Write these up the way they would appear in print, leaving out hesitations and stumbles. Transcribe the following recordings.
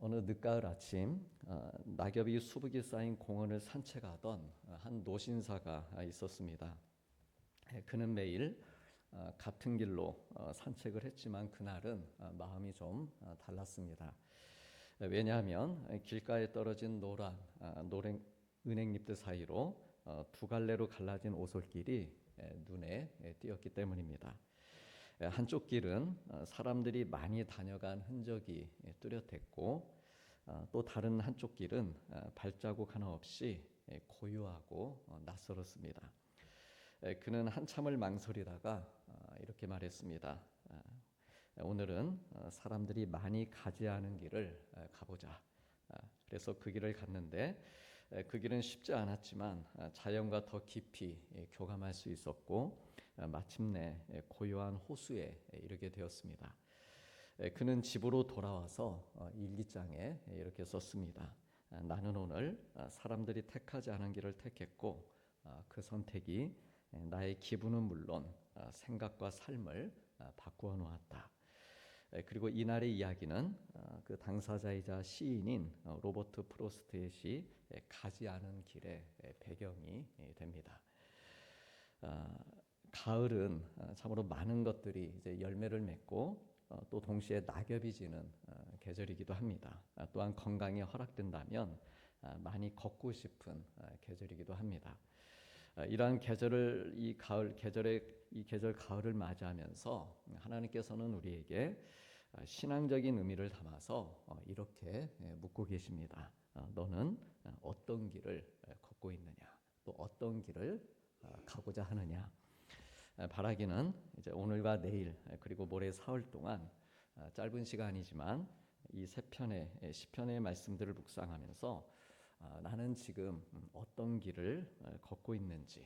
어느 늦가을 아침 낙엽이 수북이 쌓인 공원을 산책하던 한 노신사가 있었습니다. 그는 매일 같은 길로 산책을 했지만 그날은 마음이 좀 달랐습니다. 왜냐하면 길가에 떨어진 노란 은행잎들 사이로 두 갈래로 갈라진 오솔길이 눈에 띄었기 때문입니다. 한쪽 길은 사람들이 많이 다녀간 흔적이 뚜렷했고 또 다른 한쪽 길은 발자국 하나 없이 고요하고 낯설었습니다. 그는 한참을 망설이다가 이렇게 말했습니다. 오늘은 사람들이 많이 가지 않은 길을 가보자. 그래서 그 길을 갔는데 그 길은 쉽지 않았지만 자연과 더 깊이 교감할 수 있었고 마침내 고요한 호수에 이르게 되었습니다. 그는 집으로 돌아와서 일기장에 이렇게 썼습니다. 나는 오늘 사람들이 택하지 않은 길을 택했고 그 선택이 나의 기분은 물론 생각과 삶을 바꾸어 놓았다. 그리고 이날의 이야기는 그 당사자이자 시인인 로버트 프로스트의 시 가지 않은 길의 배경이 됩니다. 가을은 참으로 많은 것들이 이제 열매를 맺고 또 동시에 낙엽이 지는 계절이기도 합니다. 또한 건강이 허락된다면 많이 걷고 싶은 계절이기도 합니다. 이러한 계절을 이 계절 가을을 맞이하면서 하나님께서는 우리에게 신앙적인 의미를 담아서 이렇게 묻고 계십니다. 너는 어떤 길을 걷고 있느냐? 또 어떤 길을 가고자 하느냐? 바라기는 이제 오늘과 내일 그리고 모레 사흘 동안 짧은 시간이지만 이 세 편의 시편의 말씀들을 묵상하면서 나는 지금 어떤 길을 걷고 있는지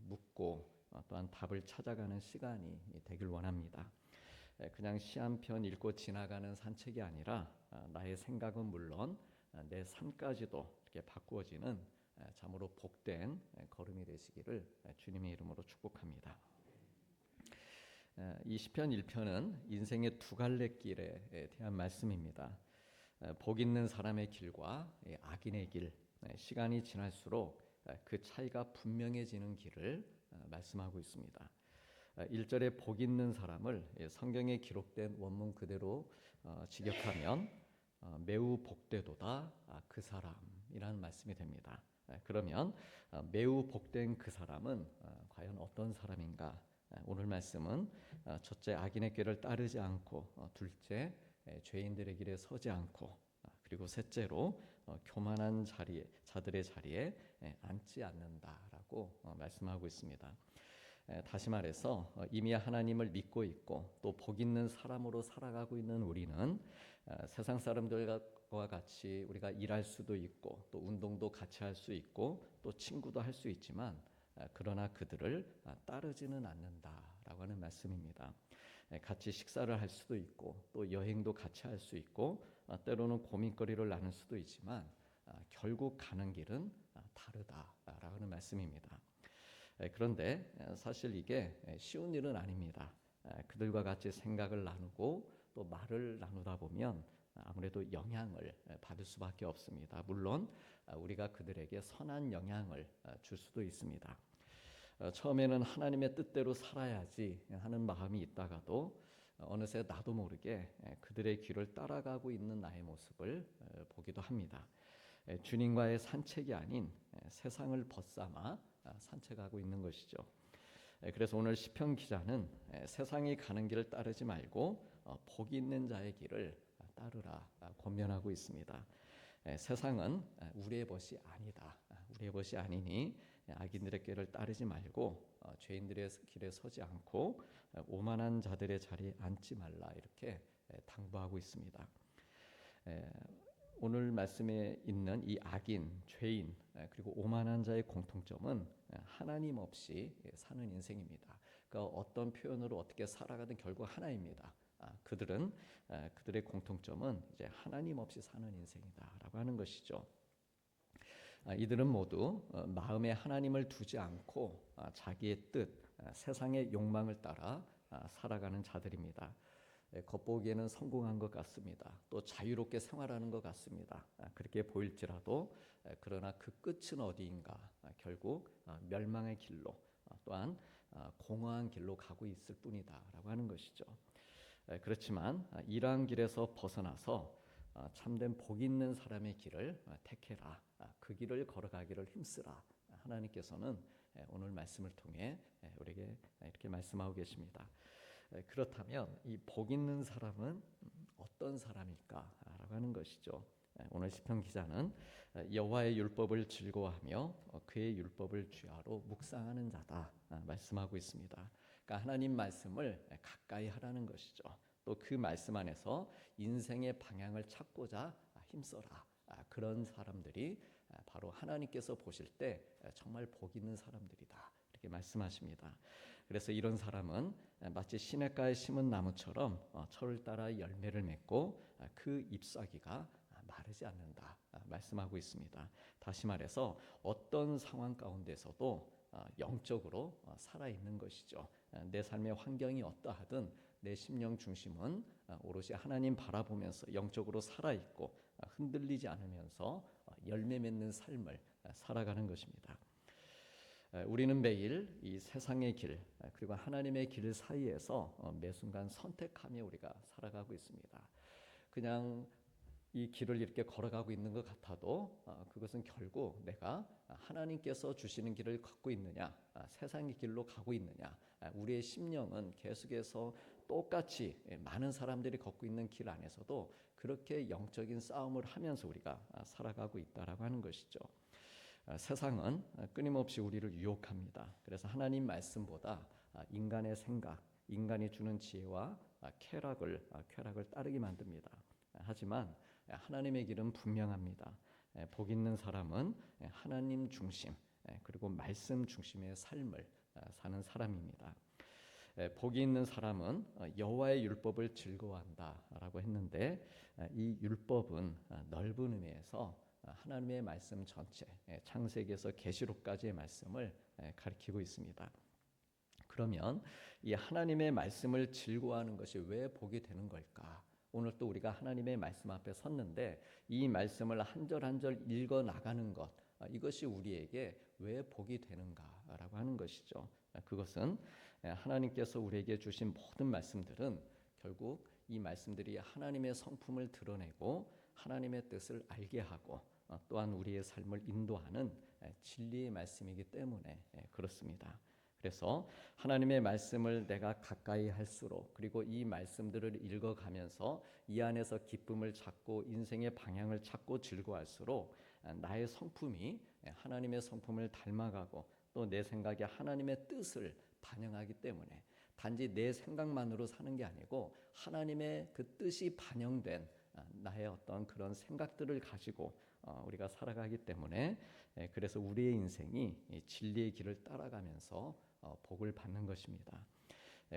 묻고 또한 답을 찾아가는 시간이 되길 원합니다. 그냥 시 한 편 읽고 지나가는 산책이 아니라 나의 생각은 물론 내 삶까지도 이렇게 바꾸어지는 참으로 복된 걸음이 되시기를 주님의 이름으로 축복합니다. 이 시편 1편은 인생의 두 갈래 길에 대한 말씀입니다. 복 있는 사람의 길과 악인의 길, 시간이 지날수록 그 차이가 분명해지는 길을 말씀하고 있습니다. 1절에 복 있는 사람을 성경에 기록된 원문 그대로 직역하면 매우 복되도다 그 사람이라는 말씀이 됩니다. 그러면 매우 복된 그 사람은 과연 어떤 사람인가? 오늘 말씀은 첫째 악인의 길을 따르지 않고 둘째 죄인들의 길에 서지 않고 그리고 셋째로 교만한 자들의 자리에 앉지 않는다라고 말씀하고 있습니다. 다시 말해서 이미 하나님을 믿고 있고 또 복 있는 사람으로 살아가고 있는 우리는 세상 사람들과 같이 우리가 일할 수도 있고 또 운동도 같이 할 수 있고 또 친구도 할 수 있지만 그러나 그들을 따르지는 않는다라고 하는 말씀입니다. 같이 식사를 할 수도 있고 또 여행도 같이 할 수 있고 때로는 고민거리를 나눌 수도 있지만 결국 가는 길은 다르다라고 하는 말씀입니다. 그런데 사실 이게 쉬운 일은 아닙니다. 그들과 같이 생각을 나누고 또 말을 나누다 보면 아무래도 영향을 받을 수밖에 없습니다. 물론 우리가 그들에게 선한 영향을 줄 수도 있습니다. 처음에는 하나님의 뜻대로 살아야지 하는 마음이 있다가도 어느새 나도 모르게 그들의 길을 따라가고 있는 나의 모습을 보기도 합니다. 주님과의 산책이 아닌 세상을 벗삼아 산책하고 있는 것이죠. 그래서 오늘 시편 기자는 세상이 가는 길을 따르지 말고 복이 있는 자의 길을 따르라 권면하고 있습니다. 세상은 우리의 벗이 아니다. 우리의 벗이 아니니 악인들의 길을 따르지 말고 죄인들의 길에 서지 않고 오만한 자들의 자리에 앉지 말라 이렇게 당부하고 있습니다. 오늘 말씀에 있는 이 악인, 죄인 그리고 오만한 자의 공통점은 하나님 없이 사는 인생입니다. 그러니까 어떤 표현으로 어떻게 살아가든 결국 하나입니다. 그들의 공통점은 이제 하나님 없이 사는 인생이다라고 하는 것이죠. 이들은 모두 마음에 하나님을 두지 않고 자기의 뜻, 세상의 욕망을 따라 살아가는 자들입니다. 겉보기에는 성공한 것 같습니다. 또 자유롭게 생활하는 것 같습니다. 그렇게 보일지라도 그러나 그 끝은 어디인가? 결국 멸망의 길로 또한 공허한 길로 가고 있을 뿐이다라고 하는 것이죠. 그렇지만 이러한 길에서 벗어나서 참된 복 있는 사람의 길을 택해라. 그 길을 걸어가기를 힘쓰라. 하나님께서는 오늘 말씀을 통해 우리에게 이렇게 말씀하고 계십니다. 그렇다면 이 복 있는 사람은 어떤 사람일까라고 하는 것이죠. 오늘 시편 기자는 여호와의 율법을 즐거워하며 그의 율법을 주야로 묵상하는 자다 말씀하고 있습니다. 그러니까 하나님 말씀을 가까이 하라는 것이죠. 또 그 말씀 안에서 인생의 방향을 찾고자 힘써라. 그런 사람들이 바로 하나님께서 보실 때 정말 복 있는 사람들이다. 이렇게 말씀하십니다. 그래서 이런 사람은 마치 시냇가에 심은 나무처럼 철을 따라 열매를 맺고 그 잎사귀가 마르지 않는다 말씀하고 있습니다. 다시 말해서 어떤 상황 가운데서도 영적으로 살아있는 것이죠. 내 삶의 환경이 어떠하든 내 심령 중심은 오롯이 하나님 바라보면서 영적으로 살아있고 흔들리지 않으면서 열매 맺는 삶을 살아가는 것입니다. 우리는 매일 이 세상의 길 그리고 하나님의 길 사이에서 매 순간 선택하며 우리가 살아가고 있습니다. 그냥 이 길을 이렇게 걸어가고 있는 것 같아도 그것은 결국 내가 하나님께서 주시는 길을 걷고 있느냐, 세상의 길로 가고 있느냐, 우리의 심령은 계속해서 똑같이 많은 사람들이 걷고 있는 길 안에서도 그렇게 영적인 싸움을 하면서 우리가 살아가고 있다라고 하는 것이죠. 세상은 끊임없이 우리를 유혹합니다. 그래서 하나님 말씀보다 인간의 생각, 인간이 주는 지혜와 쾌락을 따르게 만듭니다. 하지만 하나님의 길은 분명합니다. 복 있는 사람은 하나님 중심 그리고 말씀 중심의 삶을 사는 사람입니다. 복이 있는 사람은 여호와의 율법을 즐거워한다라고 했는데 이 율법은 넓은 의미에서 하나님의 말씀 전체, 창세기에서 계시록까지의 말씀을 가리키고 있습니다. 그러면 이 하나님의 말씀을 즐거워하는 것이 왜 복이 되는 걸까? 오늘 또 우리가 하나님의 말씀 앞에 섰는데 이 말씀을 한 절 한 절 읽어 나가는 것, 이것이 우리에게 왜 복이 되는가라고 하는 것이죠. 그것은 하나님께서 우리에게 주신 모든 말씀들은 결국 이 말씀들이 하나님의 성품을 드러내고 하나님의 뜻을 알게 하고 또한 우리의 삶을 인도하는 진리의 말씀이기 때문에 그렇습니다. 그래서 하나님의 말씀을 내가 가까이 할수록 그리고 이 말씀들을 읽어가면서 이 안에서 기쁨을 찾고 인생의 방향을 찾고 즐거워할수록 나의 성품이 하나님의 성품을 닮아가고 또 내 생각이 하나님의 뜻을 반영하기 때문에 단지 내 생각만으로 사는 게 아니고 하나님의 그 뜻이 반영된 나의 어떤 그런 생각들을 가지고 우리가 살아가기 때문에 그래서 우리의 인생이 진리의 길을 따라가면서 복을 받는 것입니다.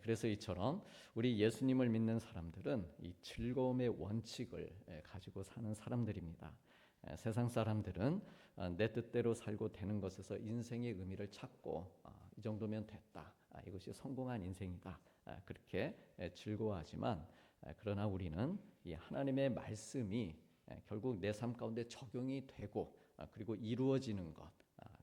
그래서 이처럼 우리 예수님을 믿는 사람들은 이 즐거움의 원칙을 가지고 사는 사람들입니다. 세상 사람들은 내 뜻대로 살고 되는 것에서 인생의 의미를 찾고 이 정도면 됐다. 이것이 성공한 인생이다. 그렇게 즐거워하지만 그러나 우리는 이 하나님의 말씀이 결국 내 삶 가운데 적용이 되고 그리고 이루어지는 것,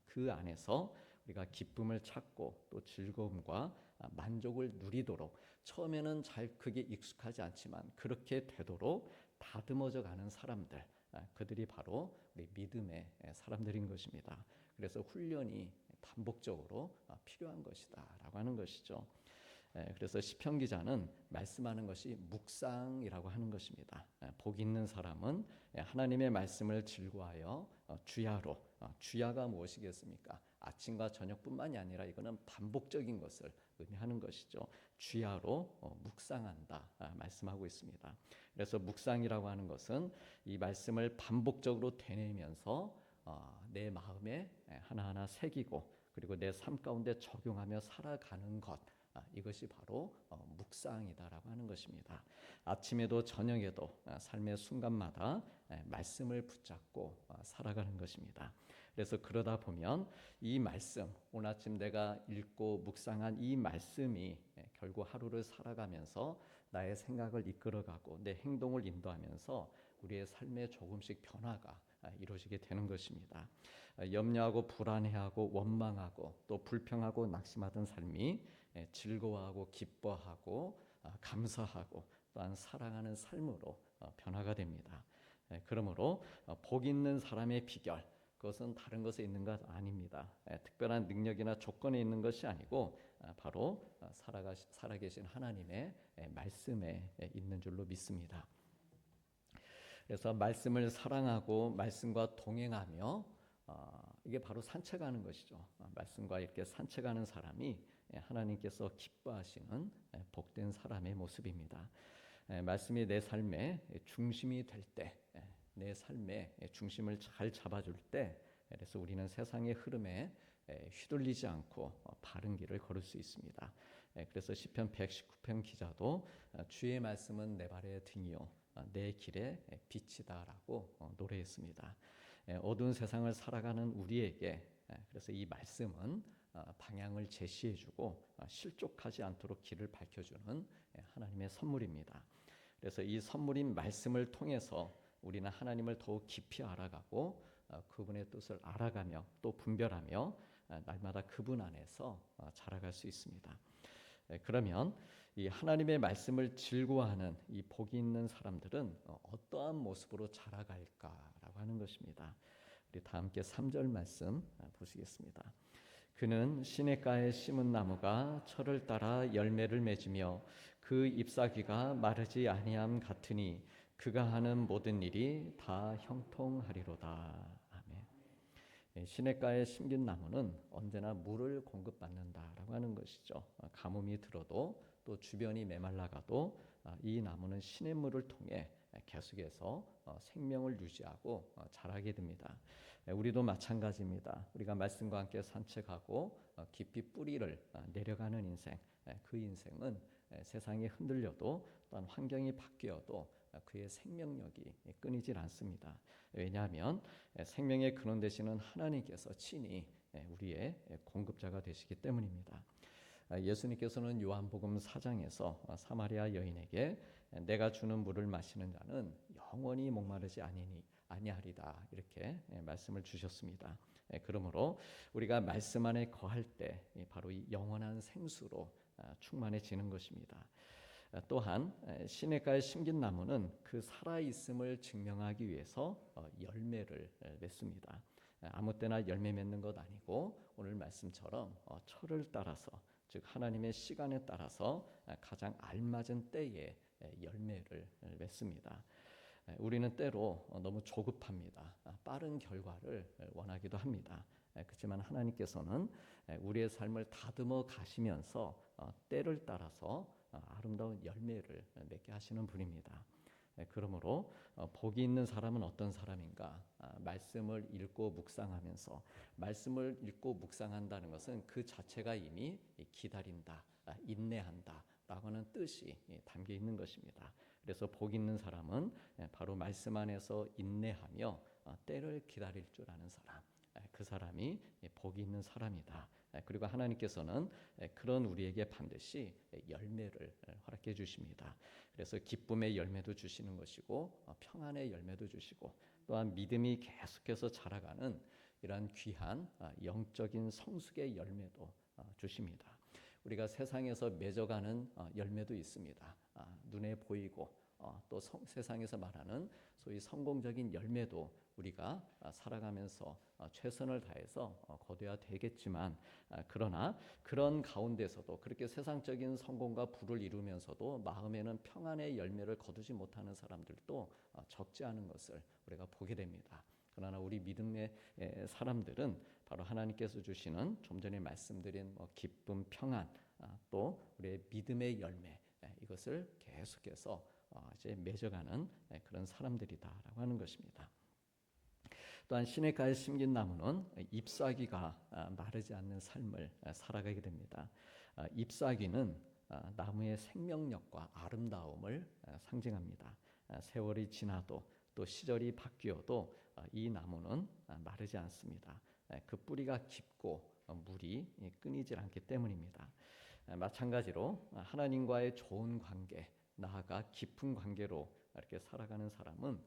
그 안에서 우리가 기쁨을 찾고 또 즐거움과 만족을 누리도록 처음에는 잘 그게 익숙하지 않지만 그렇게 되도록 다듬어져 가는 사람들, 그들이 바로 우리 믿음의 사람들인 것입니다. 그래서 훈련이 반복적으로 필요한 것이다라고 하는 것이죠. 그래서 시편 기자는 말씀하는 것이 묵상이라고 하는 것입니다. 복 있는 사람은 하나님의 말씀을 즐거워하여 주야로, 주야가 무엇이겠습니까? 아침과 저녁뿐만이 아니라 이거는 반복적인 것을 의미하는 것이죠. 주야로 묵상한다 말씀하고 있습니다. 그래서 묵상이라고 하는 것은 이 말씀을 반복적으로 되뇌면서 내 마음에 하나하나 새기고 그리고 내 삶 가운데 적용하며 살아가는 것, 이것이 바로 묵상이다라고 하는 것입니다. 아침에도 저녁에도 삶의 순간마다 말씀을 붙잡고 살아가는 것입니다. 그래서 그러다 보면 이 말씀, 오늘 아침 내가 읽고 묵상한 이 말씀이 결국 하루를 살아가면서 나의 생각을 이끌어가고 내 행동을 인도하면서 우리의 삶에 조금씩 변화가 이루어지게 되는 것입니다. 염려하고 불안해하고 원망하고 또 불평하고 낙심하던 삶이 즐거워하고 기뻐하고 감사하고 또한 사랑하는 삶으로 변화가 됩니다. 그러므로 복 있는 사람의 비결, 그것은 다른 것에 있는 것 아닙니다. 특별한 능력이나 조건에 있는 것이 아니고 바로 살아계신 하나님의 말씀에 있는 줄로 믿습니다. 그래서 말씀을 사랑하고 말씀과 동행하며 이게 바로 산책하는 것이죠. 말씀과 이렇게 산책하는 사람이 하나님께서 기뻐하시는 복된 사람의 모습입니다. 말씀이 내 삶의 중심이 될 때, 내 삶의 중심을 잘 잡아줄 때, 그래서 우리는 세상의 흐름에 휘둘리지 않고 바른 길을 걸을 수 있습니다. 그래서 시편 119편 기자도 주의 말씀은 내 발의 등이요 내 길의 빛이다라고 노래했습니다. 어두운 세상을 살아가는 우리에게 그래서 이 말씀은 방향을 제시해주고 실족하지 않도록 길을 밝혀주는 하나님의 선물입니다. 그래서 이 선물인 말씀을 통해서 우리는 하나님을 더욱 깊이 알아가고 그분의 뜻을 알아가며 또 분별하며 날마다 그분 안에서 자라갈 수 있습니다. 그러면 이 하나님의 말씀을 즐거워하는 이 복이 있는 사람들은 어떠한 모습으로 자라갈까라고 하는 것입니다. 우리 다 함께 3절 말씀 보시겠습니다. 그는 시냇가에 심은 나무가 철을 따라 열매를 맺으며 그 잎사귀가 마르지 아니함 같으니 그가 하는 모든 일이 다 형통하리로다. 아멘. 시냇가에 심긴 나무는 언제나 물을 공급받는다라고 하는 것이죠. 가뭄이 들어도 또 주변이 메말라가도 이 나무는 시냇물을 통해 계속해서 생명을 유지하고 자라게 됩니다. 우리도 마찬가지입니다. 우리가 말씀과 함께 산책하고 깊이 뿌리를 내려가는 인생, 그 인생은 세상이 흔들려도 또한 환경이 바뀌어도 그의 생명력이 끊이질 않습니다. 왜냐하면 생명의 근원 되시는 하나님께서 친히 우리의 공급자가 되시기 때문입니다. 예수님께서는 요한복음 4장에서 사마리아 여인에게 내가 주는 물을 마시는 자는 영원히 목마르지 아니하리다 이렇게 말씀을 주셨습니다. 그러므로 우리가 말씀 안에 거할 때 바로 이 영원한 생수로 충만해지는 것입니다. 또한 시냇가에 심긴 나무는 그 살아있음을 증명하기 위해서 열매를 맺습니다. 아무 때나 열매 맺는 것 아니고 오늘 말씀처럼 철을 따라서 즉 하나님의 시간에 따라서 가장 알맞은 때에 열매를 맺습니다. 우리는 때로 너무 조급합니다. 빠른 결과를 원하기도 합니다. 그렇지만 하나님께서는 우리의 삶을 다듬어 가시면서 때를 따라서 아름다운 열매를 맺게 하시는 분입니다. 그러므로 복이 있는 사람은 어떤 사람인가? 말씀을 읽고 묵상하면서 말씀을 읽고 묵상한다는 것은 그 자체가 이미 기다린다, 인내한다 라고 하는 뜻이 담겨 있는 것입니다. 그래서 복 있는 사람은 바로 말씀 안에서 인내하며 때를 기다릴 줄 아는 사람, 그 사람이 복이 있는 사람이다. 그리고 하나님께서는 그런 우리에게 반드시 열매를 허락해 주십니다. 그래서 기쁨의 열매도 주시는 것이고 평안의 열매도 주시고 또한 믿음이 계속해서 자라가는 이러한 귀한 영적인 성숙의 열매도 주십니다. 우리가 세상에서 맺어가는 열매도 있습니다. 눈에 보이고 또 세상에서 말하는 소위 성공적인 열매도 우리가 살아가면서 최선을 다해서 거둬야 되겠지만 그러나 그런 가운데서도 그렇게 세상적인 성공과 부를 이루면서도 마음에는 평안의 열매를 거두지 못하는 사람들도 적지 않은 것을 우리가 보게 됩니다. 그러나 우리 믿음의 사람들은 바로 하나님께서 주시는 좀 전에 말씀드린 기쁨, 평안, 또 우리의 믿음의 열매 이것을 계속해서 이제 맺어가는 그런 사람들이다라고 하는 것입니다. 또한 시냇가에 심긴 나무는 잎사귀가 마르지 않는 삶을 살아가게 됩니다. 잎사귀는 나무의 생명력과 아름다움을 상징합니다. 세월이 지나도 또 시절이 바뀌어도 이 나무는 마르지 않습니다. 그 뿌리가 깊고 물이 끊이질 않기 때문입니다. 마찬가지로 하나님과의 좋은 관계, 나아가 깊은 관계로 이렇게 살아가는 사람은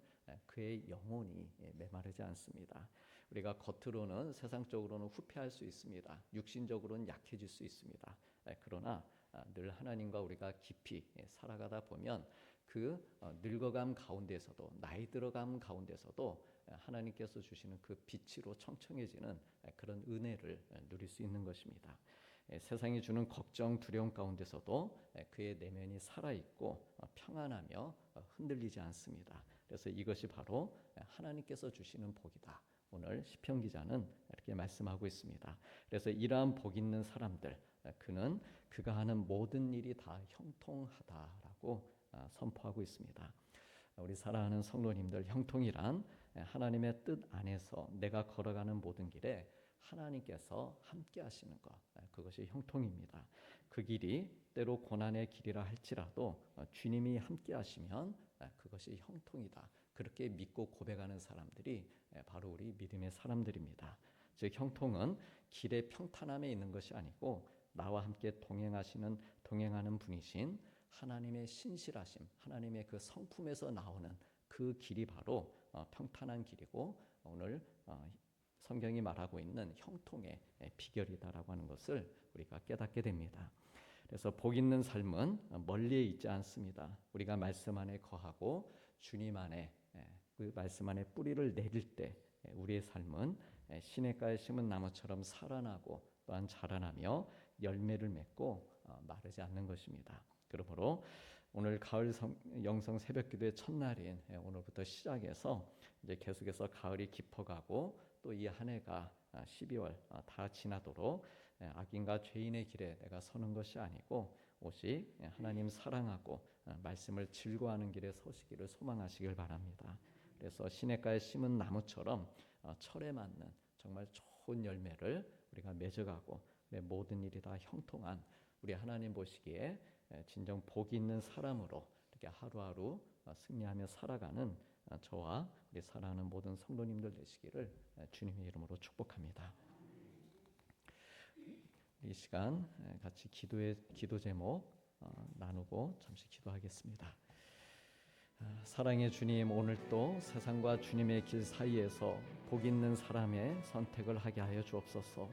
그의 영혼이 메마르지 않습니다. 우리가 겉으로는 세상적으로는 후패할 수 있습니다. 육신적으로는 약해질 수 있습니다. 그러나 늘 하나님과 우리가 깊이 살아가다 보면 그 늙어감 가운데서도 나이 들어감 가운데서도 하나님께서 주시는 그 빛으로 청청해지는 그런 은혜를 누릴 수 있는 것입니다. 세상이 주는 걱정 두려움 가운데서도 그의 내면이 살아있고 평안하며 흔들리지 않습니다. 그래서 이것이 바로 하나님께서 주시는 복이다. 오늘 시편 기자는 이렇게 말씀하고 있습니다. 그래서 이러한 복 있는 사람들, 그는 그가 하는 모든 일이 다 형통하다라고 선포하고 있습니다. 우리 사랑하는 성도님들, 형통이란 하나님의 뜻 안에서 내가 걸어가는 모든 길에 하나님께서 함께 하시는 것, 그것이 형통입니다. 그 길이 때로 고난의 길이라 할지라도 주님이 함께 하시면 그것이 형통이다. 그렇게 믿고 고백하는 사람들이 바로 우리 믿음의 사람들입니다. 즉 형통은 길의 평탄함에 있는 것이 아니고 나와 함께 동행하는 분이신 하나님의 신실하심, 하나님의 그 성품에서 나오는 그 길이 바로 평탄한 길이고 오늘 성경이 말하고 있는 형통의 비결이다라고 하는 것을 우리가 깨닫게 됩니다. 그래서 복 있는 삶은 멀리에 있지 않습니다. 우리가 말씀 안에 거하고 주님 안에 그 말씀 안에 뿌리를 내릴 때 우리의 삶은 시냇가에 심은 나무처럼 살아나고 또한 자라나며 열매를 맺고 마르지 않는 것입니다. 그러므로 오늘 가을 영성 새벽기도의 첫날인 오늘부터 시작해서 이제 계속해서 가을이 깊어가고 또 이 한 해가 12월 다 지나도록 악인과 죄인의 길에 내가 서는 것이 아니고 오직 하나님 사랑하고 말씀을 즐거워하는 길에 서시기를 소망하시길 바랍니다. 그래서 시냇가에 심은 나무처럼 철에 맞는 정말 좋은 열매를 우리가 맺어가고 내 모든 일이 다 형통한 우리 하나님 보시기에 진정 복이 있는 사람으로 이렇게 하루하루 승리하며 살아가는 저와 우리 사랑하는 모든 성도님들 되시기를 주님의 이름으로 축복합니다. 이 시간 같이 기도 제목 나누고 잠시 기도하겠습니다. 사랑의 주님, 오늘 또 세상과 주님의 길 사이에서 복 있는 사람의 선택을 하게 하여 주옵소서.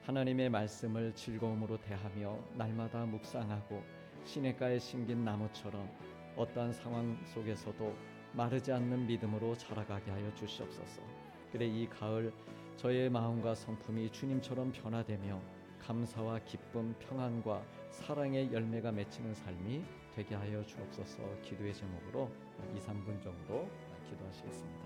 하나님의 말씀을 즐거움으로 대하며 날마다 묵상하고 시냇가에 심긴 나무처럼 어떠한 상황 속에서도 마르지 않는 믿음으로 자라가게 하여 주시옵소서. 그래 이 가을 저의 마음과 성품이 주님처럼 변화되며 감사와 기쁨, 평안과 사랑의 열매가 맺히는 삶이 되게 하여 주옵소서. 기도의 제목으로 2-3분 정도 기도하시겠습니다.